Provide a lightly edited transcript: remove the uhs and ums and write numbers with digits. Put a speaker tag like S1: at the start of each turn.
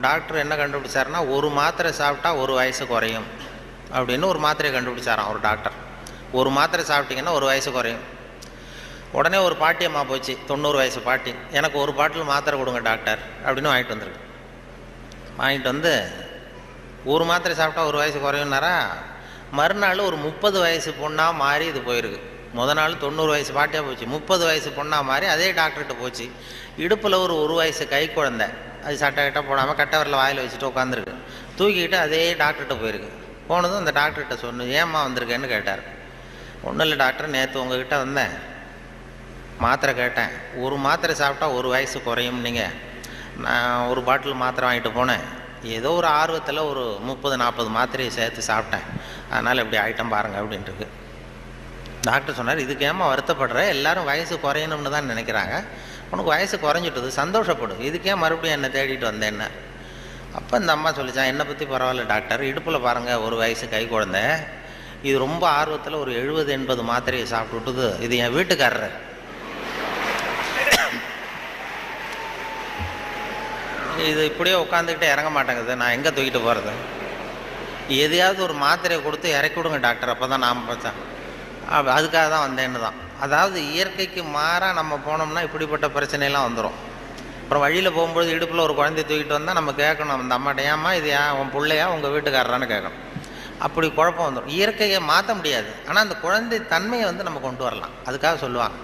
S1: Doctor என்ன கண்டுபிடிச்சாருன்னா, ஒரு மாத்திரை சாப்பிட்டா ஒரு வயசு குறையும் அப்படின்னு ஒரு மாத்திரையை கண்டுபிடிச்சாராம் ஒரு டாக்டர். ஒரு மாத்திரை சாப்பிட்டீங்கன்னா ஒரு வயசு குறையும். உடனே ஒரு பாட்டி அம்மா போச்சு, 90 வயசு பாட்டி, எனக்கு ஒரு பாட்டில் மாத்திரை கொடுங்க டாக்டர் அப்படின்னு வாங்கிட்டு வந்துருக்கு. வாங்கிட்டு வந்து ஒரு மாத்திரை சாப்பிட்டா ஒரு வயசு குறையும்னாரா. மறுநாள் ஒரு 30 வயசு பொண்ணாக மாறி இது போயிருக்கு. நாள் 90 வயசு பாட்டியாக போச்சு, 30 வயசு பொண்ணாக மாறி அதே டாக்டர்கிட்ட போச்சு. இடுப்பில் ஒரு வயசு கை குழந்தை, அது சட்டை கிட்ட போடாமல் கட்டை வரல வாயில் வச்சுட்டு உட்காந்துருக்கு. தூக்கிக்கிட்டு அதே டாக்டர்கிட்ட போயிருக்கு. போனதும் அந்த டாக்டர்கிட்ட சொன்னேன், ஏம்மா வந்திருக்கேன்னு கேட்டார். ஒன்றும் இல்லை டாக்டர், நேற்று உங்ககிட்ட வந்தேன், மாத்திரை கேட்டேன், ஒரு மாத்திரை சாப்பிட்டா ஒரு வயசு குறையும். நீங்கள் நான் ஒரு பாட்டில் மாத்திரை வாங்கிட்டு போனேன், ஏதோ ஒரு ஆர்வத்தில் ஒரு 30-40 மாத்திரையை சேர்த்து சாப்பிட்டேன், அதனால் இப்படி ஆகிட்டம் பாருங்கள் அப்படின்ட்டுருக்கு. டாக்டர் சொன்னார், இதுக்கு ஏமா வருத்தப்படுற, எல்லாரும் வயசு குறையணும்னு தான் நினைக்கிறாங்க, உனக்கு வயசு குறைஞ்சிட்டது, சந்தோஷப்படு, இதுக்கே மறுபடியும் என்னை தேடிட்டு வந்தேன்னு. அப்போ இந்த அம்மா சொல்லிச்சான், என்னை பற்றி பரவாயில்ல டாக்டர், இடுப்பில் பாருங்கள் ஒரு வயசு கை குழந்தை, இது ரொம்ப ஆர்வத்தில் ஒரு 70-80 மாத்திரையை சாப்பிட்டுட்டுது, இது என் வீட்டுக்காரர். இது இப்படியே உட்காந்துக்கிட்டே இறங்க மாட்டேங்குது, நான் எங்கே தூக்கிட்டு போகிறது, எதையாவது ஒரு மாத்திரையை கொடுத்து இறக்கி விடுங்க டாக்டர், அப்போ தான் நாம் பார்த்தேன், அதுக்காக தான் வந்தேன்னு தான். அதாவது இயற்கைக்கு மாறாக நம்ம போனோம்னா இப்படிப்பட்ட பிரச்சனையெல்லாம் வந்துடும். அப்புறம் வழியில் போகும்பொழுது இடுப்பில் ஒரு குழந்தைய தூக்கிட்டு வந்தால் நம்ம கேட்கணும், அந்த அம்மாட்ட, ஏம்மா இது ஏன் உன் பிள்ளையா உங்கள் வீட்டுக்காரரான்னு கேட்கணும். அப்படி குழப்பம் வந்துடும். இயற்கையை மாற்ற முடியாது, ஆனால் அந்த குழந்தை தன்மையை நம்ம கொண்டு வரலாம், அதுக்காக சொல்லுவாங்க.